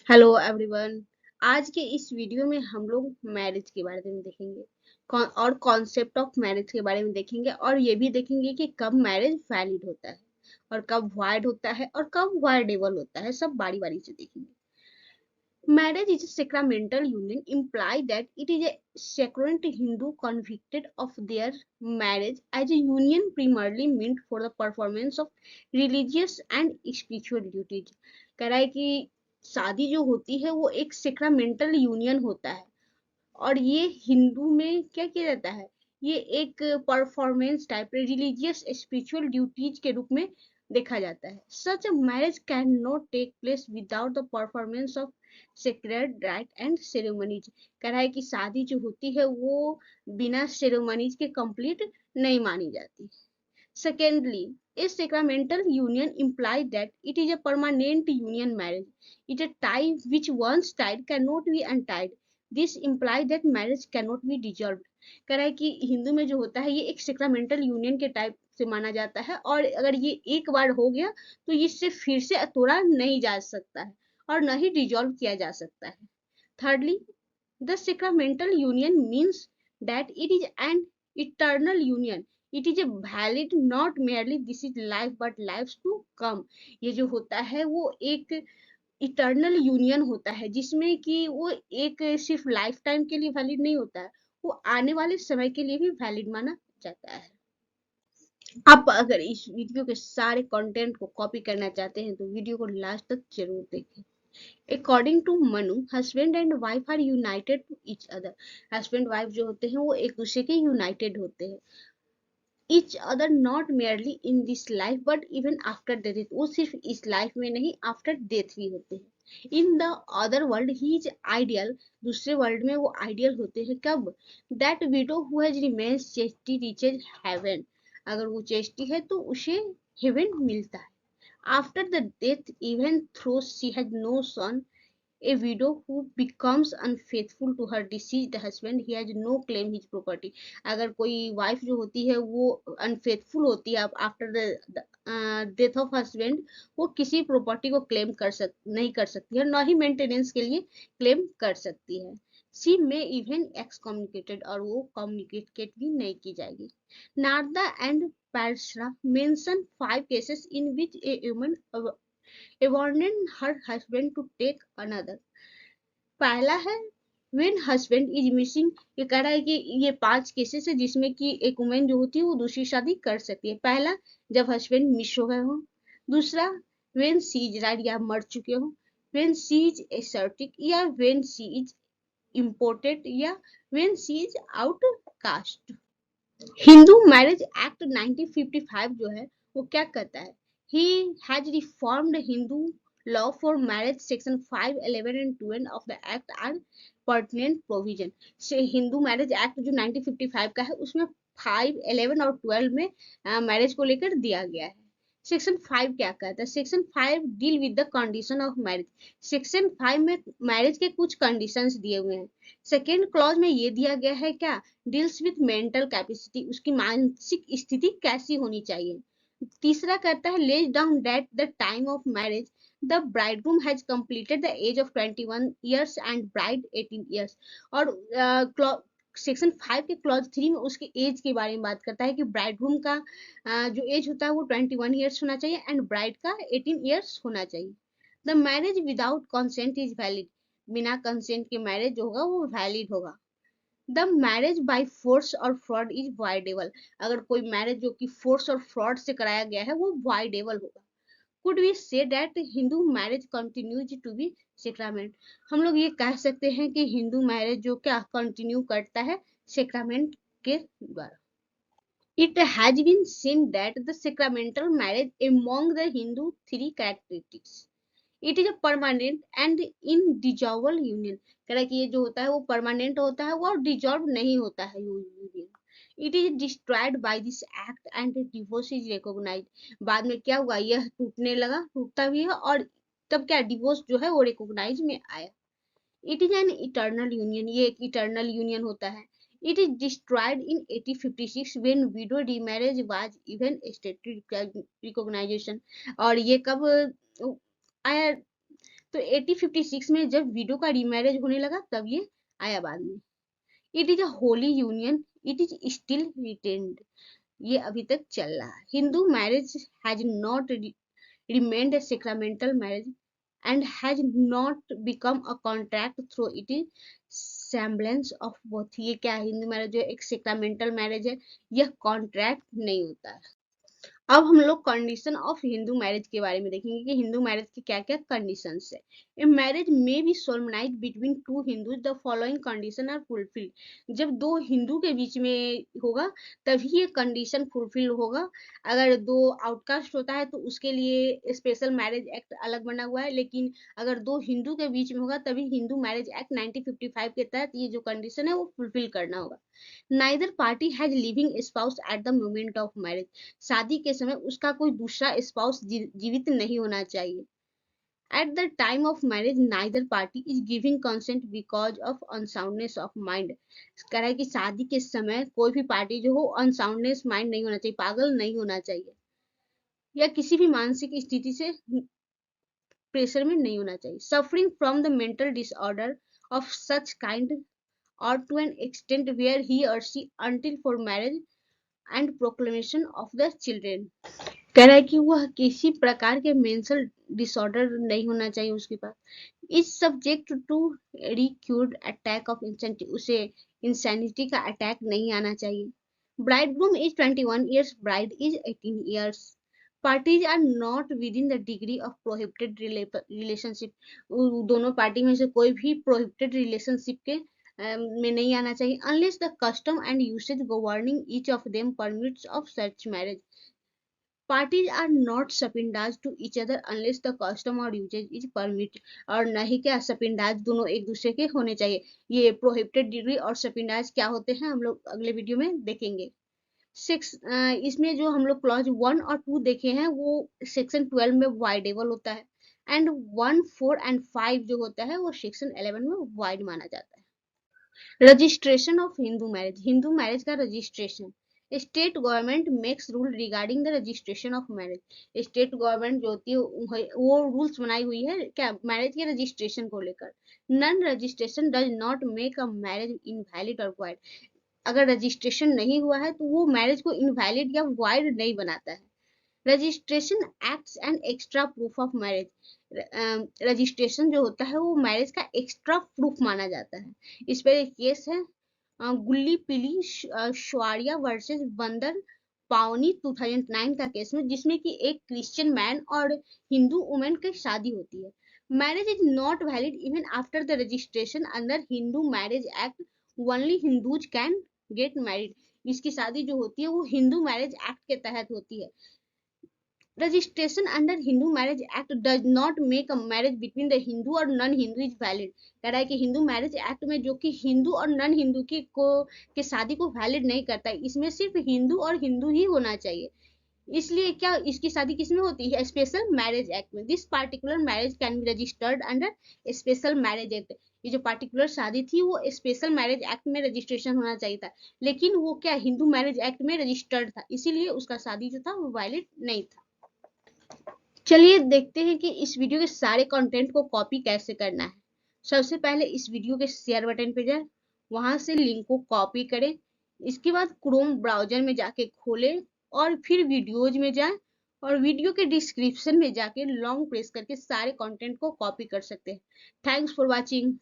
Hello everyone. आज के इस वीडियो में हम लोग मैरिज के बारे में देखेंगे और कॉन्सेप्ट ऑफ मैरिज के बारे में देखेंगे और ये भी देखेंगे कि कब मैरिज वैलिड होता है और कब वाइड होता है और कब वाइडेबल होता है। सब बारी बारी से देखेंगे। Marriage is a sacramental union, imply that it is a sacrament Hindu convicted of their marriage as a union primarily meant for the performance of religious and spiritual duties। कह रहा है कि शादी जो होती है वो एक सेक्रामेंटल यूनियन होता है और ये हिंदू में क्या किया जाता है, ये एक performance type religious spiritual duties के रूप में देखा जाता है। Such a marriage can not take place without the performance of sacred rite and ceremonies. कह रहा है कि शादी जो होती है वो बिना सेरेमनीज के कंप्लीट नहीं मानी जाती। Secondly, a sacramental union implies that it is a permanent union marriage. It is a tie which once tied cannot be untied. This implies that marriage cannot be dissolved। कह रहा है कि हिंदू में जो होता है ये एक सेक्रामेंटल यूनियन के टाइप से माना जाता है और अगर ये एक बार हो गया तो इससे फिर से तोड़ा नहीं जा सकता है और न ही डिजॉल्व किया जा सकता है। Thirdly, the sacramental union means that it is an eternal union. It is a valid not merely this is life but lives to come। ये जो होता है वो एक इटर्नल यूनियन होता है जिसमें कि वो एक सिर्फ लाइफ टाइम के लिए वैलिड नहीं होता है, वो आने वाले समय के लिए भी वैलिड माना जाता है। आप अगर इस वीडियो के सारे कंटेंट को कॉपी करना चाहते हैं तो वीडियो को लास्ट तक जरूर देखें। According to Manu, husband and wife are united to each other। Husband wife जो होते हैं वो एक दूसरे के यूनाइटेड होते हैं। each other not merely in this life but even after the death। वो सिर्फ इस लाइफ में नहीं आफ्टर डेथ भी होते हैं। In the other world he is ideal. दूसरे वर्ल्ड में वो आइडियल होते हैं कब? That widow who has remains chaste reaches heaven. अगर वो चेस्टी है तो उसे हेवन मिलता है। After the death, even though she has no son, a widow who becomes unfaithful to her deceased husband, he has no claim his property। अगर कोई wife जो होती है वो अनफेथफुल होती है after the death of husband, वो किसी प्रॉपर्टी को क्लेम नहीं कर सकती है, न ही मेंटेनेंस के लिए क्लेम कर सकती है। सी में इवन एक्सकम्युनिकेटेड और वो कम्युनिकेट भी नहीं की जाएगी। Narada and Parshra mention 5 cases in which a woman abandoned her husband to take another। पहला है when husband is missing। ये कह रहा है कि ये 5 केसेस है जिसमें कि एक वुमेन जो होती है वो दूसरी शादी कर सकती है। पहला, जब हस्बैंड मिस हो गए हो। दूसरा, when she is died या मर चुके हो। when she is ascetic या when she is imported या when she is outcast। Hindu marriage act 1955 जो है वो क्या कहता है? He has reformed Hindu law for marriage. Section 5, 11 and 12 of the act are pertinent provision. से हिंदू मैरिज एक्ट जो 1955 का है उसमें 5, 11 और 12 में मैरिज को लेकर दिया गया है। सेक्शन 5 क्या कहता है? Section 5 deal with the condition of marriage. Section 5 में मैरिज के कुछ कंडीशंस दिए हुए हैं। सेकेंड क्लॉज में ये दिया गया है क्या? डील्स विथ मेंटल कैपेसिटी, उसकी मानसिक स्थिति कैसी होनी चाहिए। तीसरा कहता है lays down that the time of marriage the bridegroom has completed the age of 21 years and bride 18 years. और सेक्शन 5 के क्लॉज 3 में उसके एज के बारे में बात करता है कि ब्राइडरूम का जो एज होता है वो 21 ईयर्स होना चाहिए एंड ब्राइड का 18 ईयर्स होना चाहिए। The marriage without consent is valid. बिना कंसेंट के मैरिज जो होगा वो वैलिड होगा। द मैरिज बाय फोर्स और फ्रॉड इज वाइडेबल। अगर कोई मैरिज जो कि फोर्स और फ्रॉड से कराया गया है वो वाइडेबल होगा। Could we say that Hindu marriage continues to be sacrament. हम लोग ये कह सकते हैं कि हिंदू मैरिज जो क्या कंटिन्यू करता है सेक्रामेंट के द्वारा। It has been seen that the sacramental marriage among the Hindu three characteristics। It is a permanent and indissoluble union. कह रहा है कि ये जो होता है वो परमानेंट होता है वो और डिजॉल्व नहीं होता है union. It is destroyed by this act and divorce is recognised. बाद में क्या हुआ, यह टूटने लगा, टूटता भी है और तब क्या डिवोर्स जो है वो रिकॉग्नाइज में आया। It is an eternal union, ये एक इटर्नल यूनियन होता है। It is destroyed in 1856 when widow remarriage was even stated recognition. और ये कब आया? तो 1856 में जब विडो का रीमैरिज होने लगा तब ये आया बाद में। It is a Holi union, it is still retained, ये अभी तक चल रहा है। Hindu marriage has not remained a sacramental marriage and has not become a contract through it is semblance of both। ये क्या है, हिंदू मैरिज जो एक सेक्रामेंटल मैरिज है, यह कॉन्ट्रैक्ट नहीं होता है। अब हम लोग कंडीशन ऑफ हिंदू मैरिज के बारे में देखेंगे कि हिंदू मैरिज के क्या क्या कंडीशंस है। A marriage may be solemnized between two Hindus the following condition are fulfilled. जब दो हिंदू के बीच में होगा तभी ये कंडीशन फुलफिल होगा। अगर दो आउटकास्ट होता है तो उसके लिए स्पेशल मैरिज एक्ट अलग बना हुआ है, लेकिन अगर दो हिंदू के बीच में होगा तभी हिंदू मैरिज एक्ट 1955 के तहत ये जो कंडीशन है वो फुलफिल करना होगा। Neither party has living spouse at the moment of marriage. शादी के समय उसका कोई दूसरा स्पाउस जीवित नहीं होना चाहिए। At the time of marriage neither party is giving consent because of unsoundness of mind. कह रहा है कि शादी के समय कोई भी पार्टी जो हो अनसाउंडनेस माइंड नहीं होना चाहिए, पागल नहीं होना चाहिए, या किसी भी मानसिक स्थिति से प्रेशर में नहीं होना चाहिए। Suffering from the mental disorder of such kind or to an extent where he or she until for marriage and proclamation of the children। कह रहा है कि वह किसी प्रकार के मेंटल डिसऑर्डर नहीं होना चाहिए उसके पास। Is subject to recurred attack of insanity, उसे इंसैनिटी का अटैक नहीं आना चाहिए। Bridegroom is 21 years, bride is 18 years। Parties are not within the degree of prohibited relationship. दोनों पार्टी में से कोई भी प्रोहिबिटेड रिलेशनशिप के में नहीं आना चाहिए। Unless the custom and usage governing each of them permits of such marriage. Parties are not sapindas to each other unless the custom और यूसेज इज परमिट। और नहीं क्या सपिंडाज दोनों एक दूसरे के होने चाहिए। ये प्रोहिबिटेड डिग्री और सपिंडाज क्या होते हैं हम लोग अगले वीडियो में देखेंगे। इसमें जो हम लोग क्लॉज 1 और 2 देखे हैं वो सेक्शन 12 में वाइडेबल होता है, एंड 1, 4 एंड 5 जो होता है वो सेक्शन 11 में वाइड माना जाता है। Registration of Hindu marriage, Hindu marriage का registration. State government makes rule regarding the registration of marriage. State government जो होती है वो रूल्स बनाई हुई है क्या मैरिज के रजिस्ट्रेशन को लेकर। Non registration does not make a marriage invalid और वाइड। अगर रजिस्ट्रेशन नहीं हुआ है तो वो मैरिज को इनवैलिड या वाइड नहीं बनाता है। Registration acts and extra proof of marriage. Registration जो होता है वो मैरिज का एक्स्ट्रा प्रूफ माना जाता है। इस पर एक केस है गुल्ली पिली श्वारिया वर्सेस बंदर पावनी 2009 का केस में, जिसमें कि एक क्रिश्चियन मैन और हिंदू वुमेन की शादी होती है। Marriage is not valid even after the registration under Hindu marriage act, only Hindus can get married. इसकी शादी जो होती है वो हिंदू मैरिज एक्ट के तहत होती है। Registration under Hindu marriage act does not make a marriage between the Hindu और नॉन हिंदू इज वैलिड। कह रहा है कि हिंदू मैरिज एक्ट में जो कि हिंदू और नॉन हिंदू के शादी को वैलिड नहीं करता है, इसमें सिर्फ हिंदू और हिंदू ही होना चाहिए। इसलिए क्या इसकी शादी किसमें होती है, स्पेशल मैरिज एक्ट में। This particular marriage can be registered under special marriage act. ये जो पार्टिकुलर शादी थी वो स्पेशल मैरिज एक्ट में रजिस्ट्रेशन होना चाहिए था, लेकिन वो क्या हिंदू मैरिज एक्ट में रजिस्टर्ड था, इसीलिए उसका शादी जो था वो वैलिड नहीं था। चलिए देखते हैं कि इस वीडियो के सारे कंटेंट को कॉपी कैसे करना है। सबसे पहले इस वीडियो के शेयर बटन पे जाए, वहां से लिंक को कॉपी करें। इसके बाद क्रोम ब्राउजर में जाके खोलें और फिर वीडियोज में जाएं और वीडियो के डिस्क्रिप्शन में जाके लॉन्ग प्रेस करके सारे कंटेंट को कॉपी कर सकते हैं। Thanks for watching.